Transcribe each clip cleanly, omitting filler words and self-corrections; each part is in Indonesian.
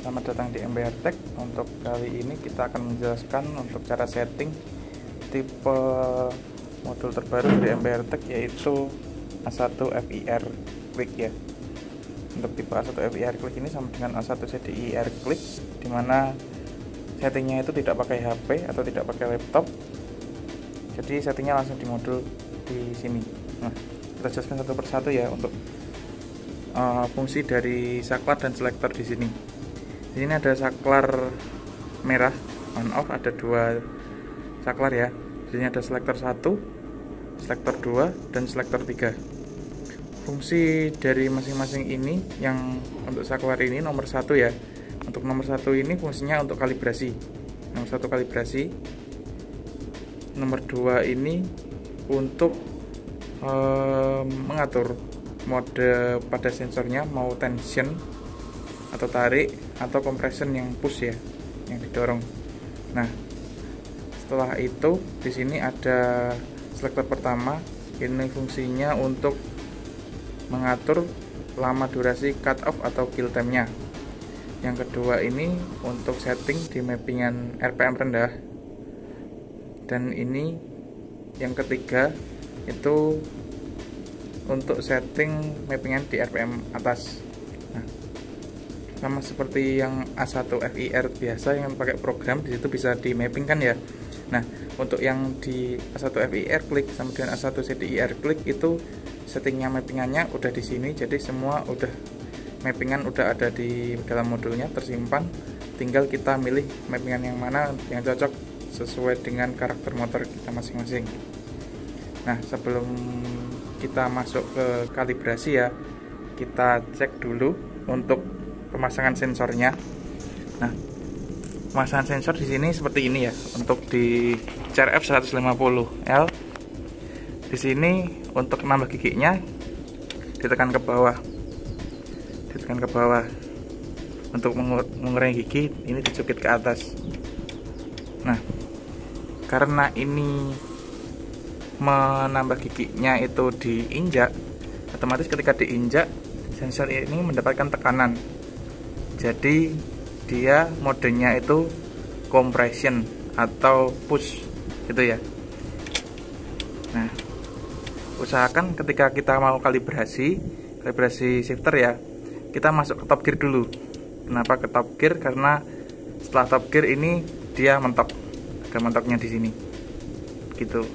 Selamat datang di MBR Tech. Untuk kali ini kita akan menjelaskan untuk cara setting tipe modul terbaru dari MBR Tech, yaitu A1 FIR Click ya. Untuk tipe A1 FIR Click ini sama dengan A1 CDIR Click, dimana settingnya itu tidak pakai HP atau tidak pakai laptop. Jadi settingnya langsung di modul di sini. Nah, kita jelaskan satu persatu ya untuk fungsi dari saklar dan selektor di sini. Di sini ada saklar merah on off, ada dua saklar ya. Di sini ada selektor 1, selektor 2, dan selektor 3. Fungsi dari masing-masing ini, yang untuk saklar ini nomor 1 ya. Untuk nomor 1 ini fungsinya untuk kalibrasi. Nomor 1 kalibrasi. Nomor 2 ini untuk mengatur mode pada sensornya, mau tension atau tarik atau compression yang push ya, yang didorong. Nah, setelah itu di sini ada selektor pertama. Ini fungsinya untuk mengatur lama durasi cut off atau kill time-nya. Yang kedua ini untuk setting di mappingan RPM rendah. Dan ini yang ketiga itu untuk setting mappingan di RPM atas. Nah, sama seperti yang A1 FIR biasa yang pakai program, di situ bisa di mapping kan ya. Nah, untuk yang di A1 FIR Click sama dengan A1 CDIR Click itu settingnya mappingannya udah di sini. Jadi semua udah mappingan udah ada di dalam modulnya tersimpan. Tinggal kita milih mappingan yang mana yang cocok sesuai dengan karakter motor kita masing-masing. Nah, sebelum kita masuk ke kalibrasi ya, kita cek dulu untuk pemasangan sensornya. Nah, pemasangan sensor di sini seperti ini ya. Untuk di CRF 150L, di sini untuk nambah giginya ditekan ke bawah, Untuk mengurangi gigi ini dicukit ke atas. Nah, karena ini menambah giginya itu diinjak, otomatis ketika diinjak sensor ini mendapatkan tekanan. Jadi dia modenya itu compression atau push gitu ya. Nah, usahakan ketika kita mau kalibrasi shifter ya, kita masuk ke top gear dulu. Kenapa ke top gear? Karena setelah top gear ini dia mentok, ada mentoknya di sini gitu.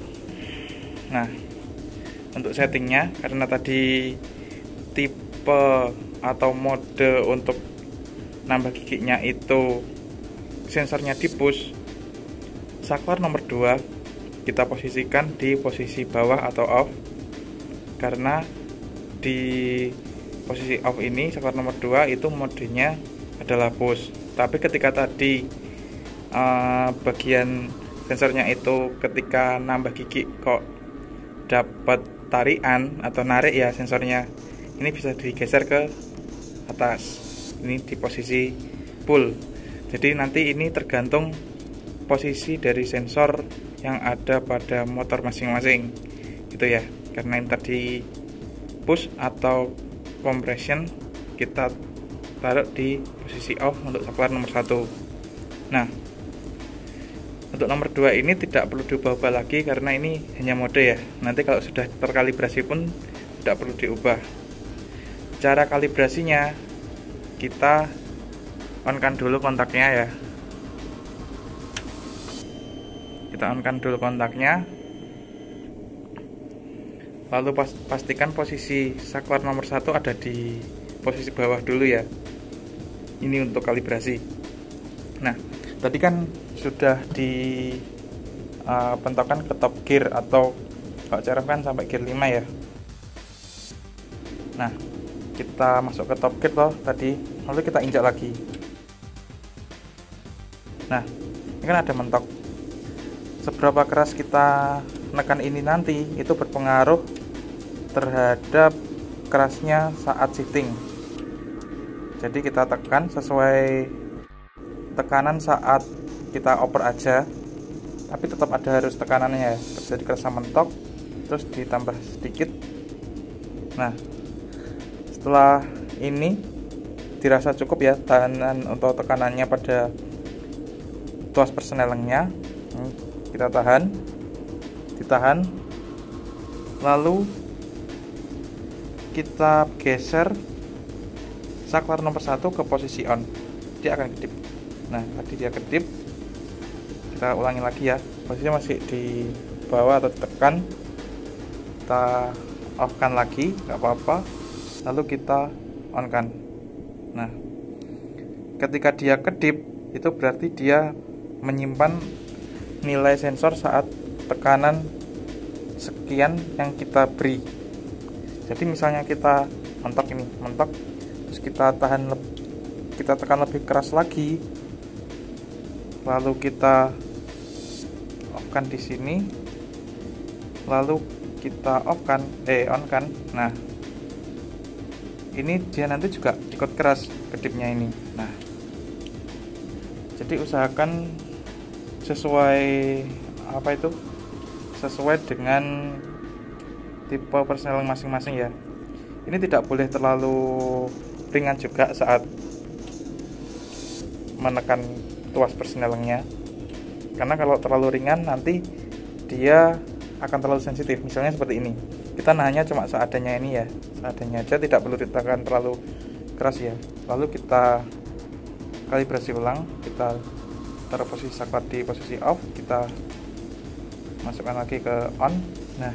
Nah, untuk settingnya, karena tadi tipe atau mode untuk nambah giginya itu sensornya di push, saklar nomor 2 kita posisikan di posisi bawah atau off. Karena di posisi off ini saklar nomor 2 itu modenya adalah push. Tapi ketika tadi bagian sensornya itu ketika nambah gigi kok dapat tarikan atau narik ya sensornya, ini bisa digeser ke atas, ini di posisi pull. Jadi nanti ini tergantung posisi dari sensor yang ada pada motor masing-masing gitu ya. Karena ini tadi push atau compression, kita taruh di posisi off untuk saklar nomor 1. Nah, untuk nomor 2 ini tidak perlu diubah-ubah lagi karena ini hanya mode ya. Nanti kalau sudah terkalibrasi pun tidak perlu diubah. Cara kalibrasinya, kita on-kan dulu kontaknya ya. Kita on-kan dulu kontaknya. Lalu pastikan posisi saklar nomor 1 ada di posisi bawah dulu ya. Ini untuk kalibrasi. Nah, tadi kan sudah dipentokkan ke top gear atau kalau CRF kan sampai gear 5 ya. Nah, kita masuk ke top gear loh tadi, lalu kita injak lagi. Nah, ini kan ada mentok. Seberapa keras kita menekan ini nanti itu berpengaruh terhadap kerasnya saat shifting. Jadi kita tekan sesuai tekanan saat kita oper aja, tapi tetap ada harus tekanannya ya. Terjadi kerasa mentok, terus ditambah sedikit. Nah, setelah ini dirasa cukup ya tahanan untuk tekanannya pada tuas persnelingnya. Kita ditahan, lalu kita geser saklar nomor 1 ke posisi on, dia akan kedip. Nah tadi dia kedip, kita ulangi lagi ya, posisinya masih di bawah atau ditekan, kita off kan lagi, nggak apa-apa, lalu kita on kan. Nah ketika dia kedip itu berarti dia menyimpan nilai sensor saat tekanan sekian yang kita beri. Jadi misalnya kita mentok, terus kita tekan lebih keras lagi, lalu kita off kan di sini, lalu kita on kan. Nah ini dia nanti juga ikut keras kedipnya ini. Nah jadi usahakan sesuai dengan tipe persneling masing-masing ya. Ini tidak boleh terlalu ringan juga saat menekan tuas persnelingnya, karena kalau terlalu ringan nanti dia akan terlalu sensitif. Misalnya seperti ini, kita nahannya cuma seadanya ini ya, seadanya aja, tidak perlu ditekan terlalu keras ya. Lalu kita kalibrasi ulang, kita taruh posisi saklar di posisi off, kita masukkan lagi ke on. Nah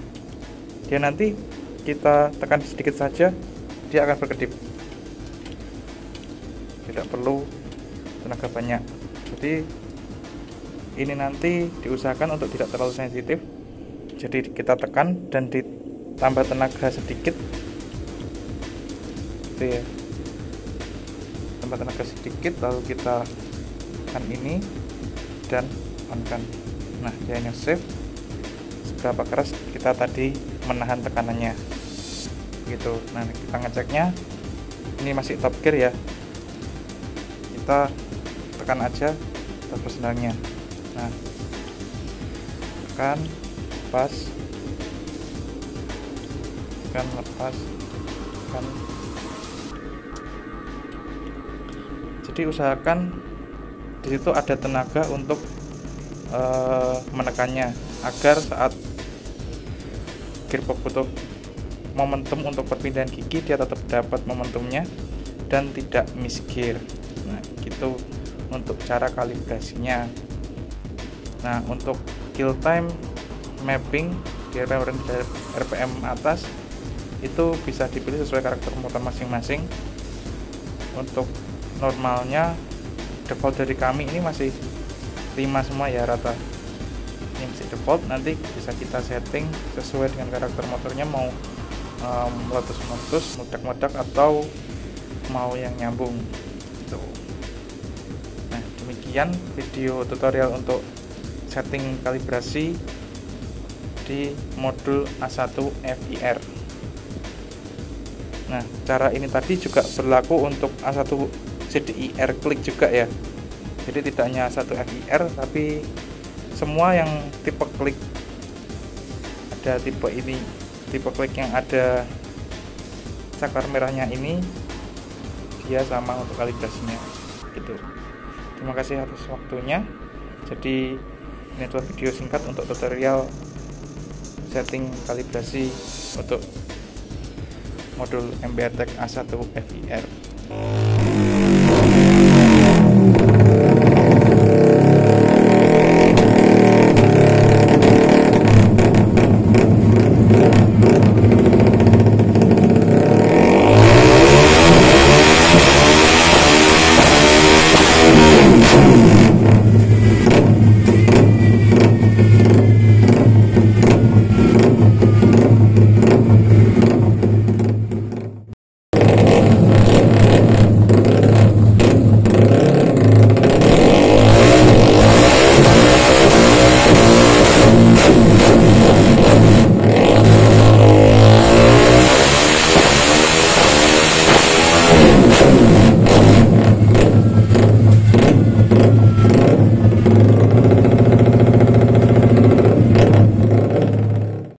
dia nanti kita tekan sedikit saja dia akan berkedip, tidak perlu tenaga banyak. Jadi ini nanti diusahakan untuk tidak terlalu sensitif, jadi kita tekan dan ditambah tenaga sedikit gitu ya, tambah tenaga sedikit, lalu kita tekan ini dan on kan. Nah dia hanya save seberapa keras kita tadi menahan tekanannya gitu. Nah kita ngeceknya ini masih top gear ya, kita tekan aja tuas persnelingnya. Nah tekan lepas, tekan lepas, tekan. Jadi usahakan di situ ada tenaga untuk menekannya, agar saat gearbox butuh momentum untuk perpindahan gigi dia tetap dapat momentumnya dan tidak misgear. Nah gitu untuk cara kalibrasinya. Nah untuk kill time mapping di RPM atas itu bisa dipilih sesuai karakter motor masing-masing. Untuk normalnya default dari kami ini masih 5 semua ya rata, ini masih default. Nanti bisa kita setting sesuai dengan karakter motornya, mau meletus-meletus, meledak-meledak, atau mau yang nyambung tuh. Nah demikian video tutorial untuk setting kalibrasi di modul A1 FIR. Nah cara ini tadi juga berlaku untuk A1 CDI-R klik juga ya. Jadi tidak hanya A1 FIR, tapi semua yang tipe klik, ada tipe ini, tipe klik yang ada saklar merahnya ini, dia sama untuk kalibrasinya gitu. Terima kasih atas waktunya. Jadi ini adalah video singkat untuk tutorial setting kalibrasi untuk modul MBR Tech A1 FIR.